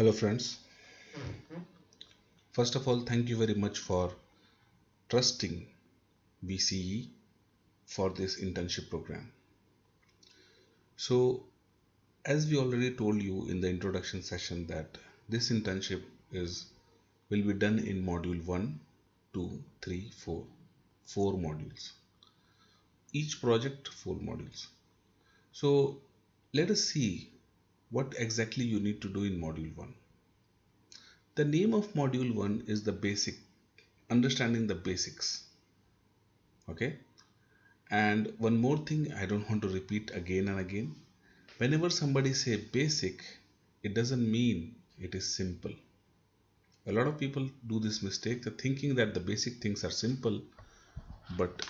Hello, friends. First of all, thank you very much for trusting BCE for this internship program. So, as we already told you in the introduction session, that this internship is will be done in module 1, 2, 3, 4, 4 modules. Each project 4 modules. So, let us see what exactly you need to do in module 1. The name of module 1 is the basic, understanding the basics. Okay? And one more thing I don't want to repeat again and again. Whenever somebody say basic, it doesn't mean it is simple. A lot of people do this mistake, they're thinking that the basic things are simple, but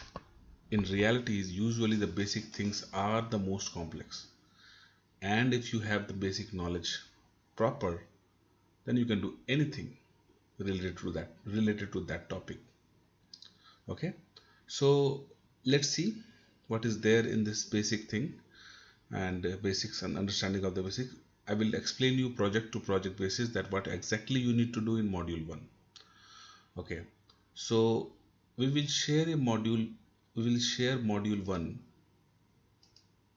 in reality usually the basic things are the most complex. And if you have the basic knowledge proper, then you can do anything related to that topic. Okay? So let's see what is there in this basic thing and basics and understanding of the basics. I will explain you project to project basis that what exactly you need to do in module 1. Okay, so we will share a module, we will share module 1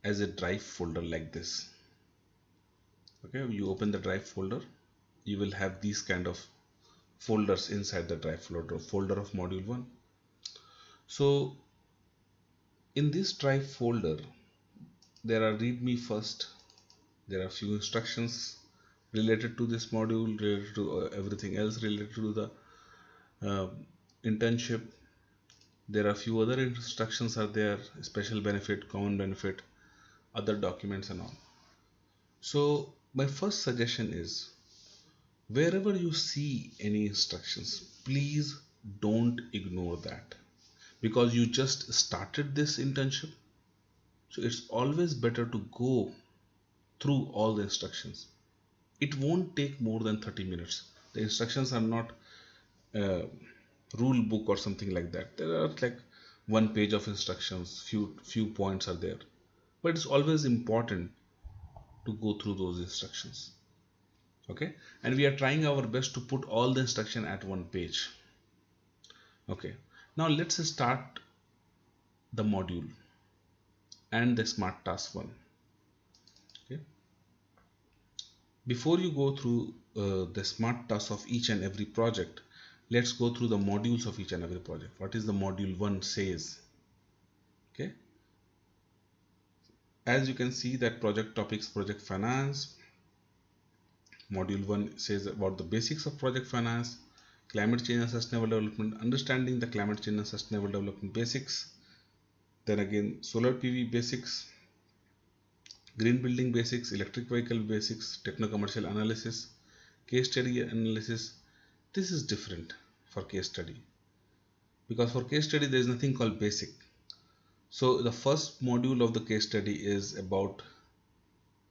as a drive folder like this. Okay, you open the drive folder, you will have these kind of folders inside the drive folder of module 1. So in this drive folder there are readme first, there are few instructions related to this module, related to everything else related to the uh, internship. There are few other instructions are there, special benefit, common benefit, other documents and all. So my first suggestion is, wherever you see any instructions, please don't ignore that, because you just started this internship. So it's always better to go through all the instructions. It won't take more than 30 minutes. The instructions are not uh, rule book or something like that. There are like one page of instructions, few points are there, but it's always important to go through those instructions. Okay, and we are trying our best to put all the instruction at one page. Okay, now let's start the module and the smart task one. Okay, before you go through the smart tasks of each and every project, let's go through the modules of each and every project. What is the module 1 says? Okay, as you can see that project topics, project finance. Module 1 says about the basics of project finance, climate change and sustainable development, understanding the climate change and sustainable development basics. Then again solar PV basics, green building basics, electric vehicle basics, techno commercial analysis, case study analysis. This is different for case study, because for case study there is nothing called basic. So the first module of the case study is about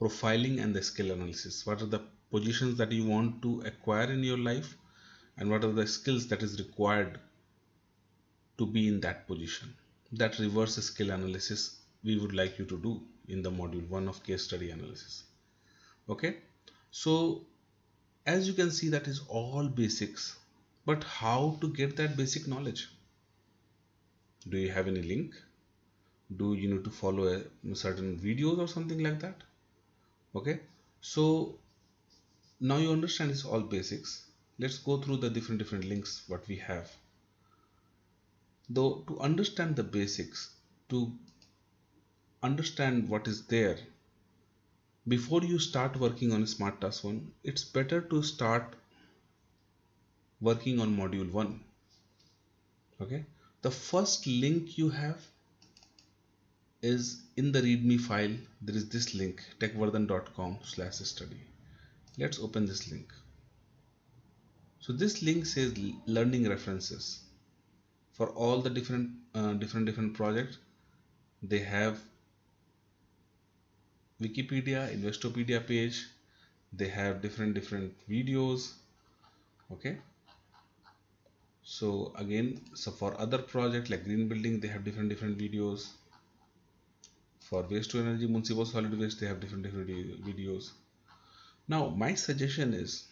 profiling and the skill analysis. What are the positions that you want to acquire in your life, and what are the skills that is required to be in that position? That reverse skill analysis we would like you to do in the module 1 of case study analysis. Okay, so as you can see, that is all basics, but how to get that basic knowledge? Do you have any link? Do you need to follow a certain videos or something like that? Okay, so now you understand it's all basics. Let's go through the different links what we have. Though to understand the basics, to understand what is there, before you start working on smart task 1, it's better to start working on module 1. Okay, the first link you have is in the readme file. There is this link, techvardhan.com/study. Let's open this link. So this link says learning references. For all the different projects, they have Wikipedia, Investopedia page, they have different videos. Okay, so again, so for other project like green building, they have different videos. For waste to energy, municipal solid waste, they have different videos. Now my suggestion is,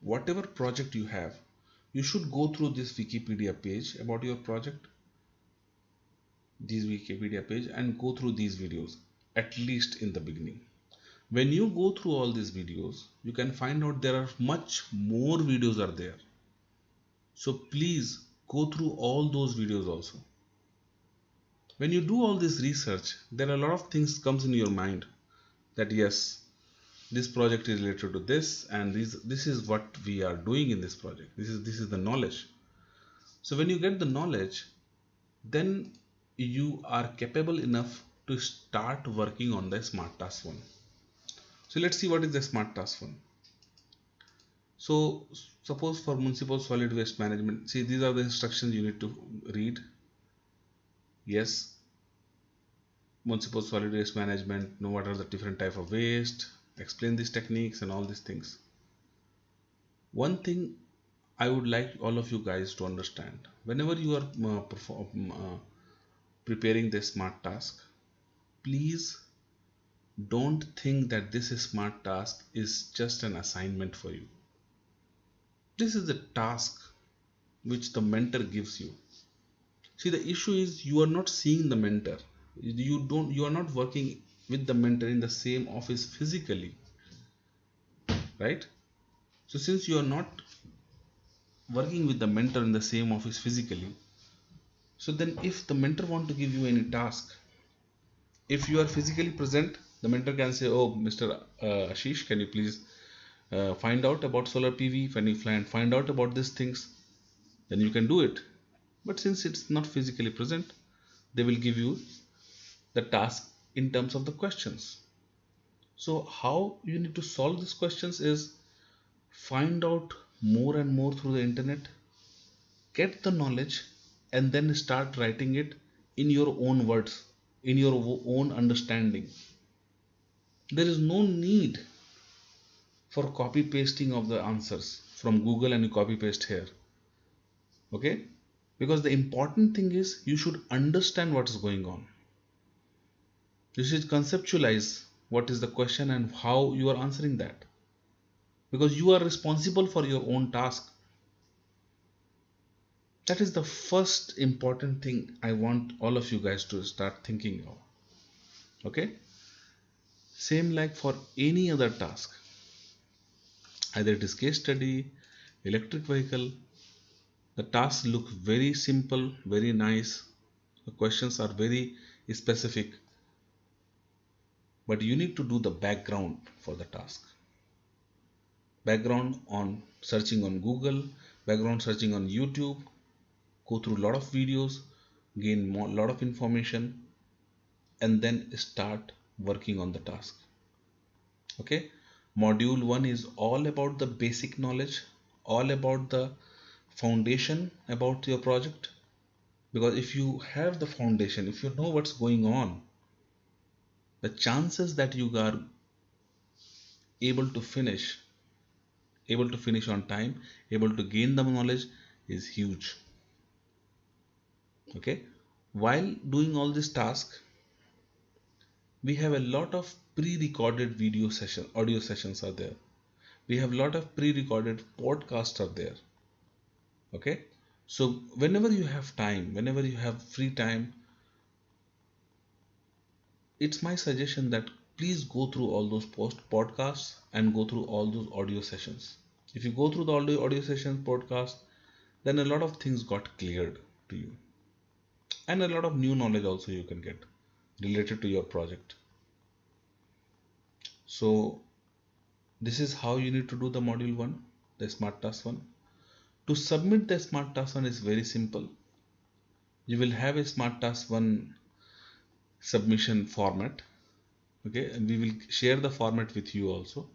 whatever project you have, you should go through this Wikipedia page about your project, this Wikipedia page, and go through these videos at least in the beginning. When you go through all these videos, you can find out there are much more videos are there. So please go through all those videos also. When you do all this research, there are a lot of things comes in your mind that yes, this project is related to this, and this is what we are doing in this project. This is the knowledge. So when you get the knowledge, then you are capable enough to start working on the smart task one. So let's see what is the smart task one. So suppose for municipal solid waste management, see these are the instructions you need to read. Yes, municipal solid waste management, know what are the different type of waste, explain these techniques and all these things. One thing I would like all of you guys to understand, whenever you are preparing the smart task, please don't think that this smart task is just an assignment for you. This is the task which the mentor gives you. See, the issue is you are not seeing the mentor. You are not working with the mentor in the same office physically, right? So since you are not working with the mentor in the same office physically, so then if the mentor want to give you any task, if you are physically present, the mentor can say, oh Mr. Ashish, can you please find out about solar PV, when you find out about these things, then you can do it. But since it's not physically present, they will give you the task in terms of the questions. So how you need to solve these questions is find out more and more through the internet, get the knowledge, and then start writing it in your own words, in your own understanding. There is no need for copy pasting of the answers from Google and you copy paste here. Okay? Because the important thing is you should understand what is going on. You should conceptualize what is the question and how you are answering that. Because you are responsible for your own task. That is the first important thing I want all of you guys to start thinking of. Okay? Same like for any other task. Either it is case study, electric vehicle, the tasks look very simple, very nice. The questions are very specific. But you need to do the background for the task. Background on searching on Google, background searching on YouTube, go through a lot of videos, gain a lot of information, and then start working on the task. Okay, module 1 is all about the basic knowledge, all about the foundation about your project. Because if you have the foundation, if you know what's going on, the chances that you are able to finish on time, able to gain the knowledge is huge. Okay, while doing all this task, we have a lot of pre-recorded audio sessions are there. We have a lot of pre-recorded podcasts are there. Okay, so whenever you have time, whenever you have free time, it's my suggestion that please go through all those podcasts and go through all those audio sessions. If you go through the audio sessions podcast, then a lot of things got cleared to you, and a lot of new knowledge also you can get related to your project. So this is how you need to do the module 1, the smart task 1. To submit the smart task 1 is very simple. You will have a smart task 1 submission format. Okay, and we will share the format with you also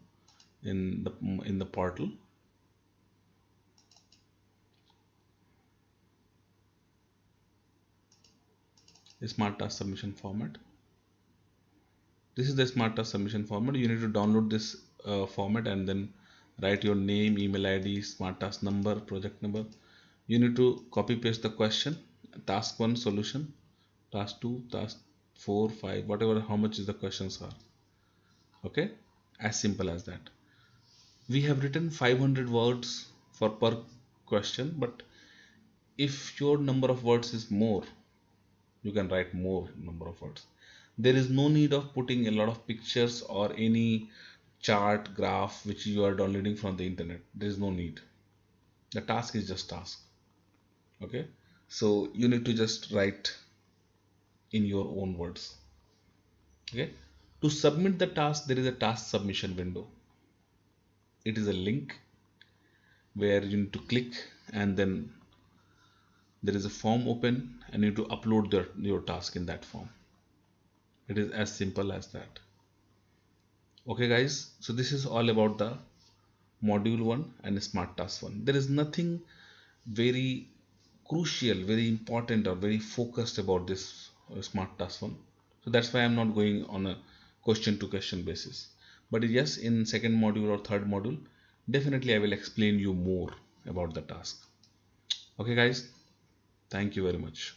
in the portal. The smart task submission format. This is the smart task submission format. You need to download this format and then write your name, email ID, smart task number, project number. You need to copy paste the question, task 1 solution, task 2, task 4, 5, whatever, how much is the questions are. Okay, as simple as that. We have written 500 words for per question, but if your number of words is more, you can write more number of words. There is no need of putting a lot of pictures or any chart graph which you are downloading from the internet. There is no need. The task is just task. Okay, so you need to just write in your own words. Okay, to submit the task, there is a task submission window. It is a link where you need to click, and then there is a form open and you need to upload your task in that form. It is as simple as that. Okay guys, so this is all about the module 1 and smart task 1. There is nothing very crucial, very important or very focused about this smart task 1, so that's why I'm not going on a question to question basis. But yes, in second module or third module, definitely I will explain you more about the task. Okay guys, thank you very much.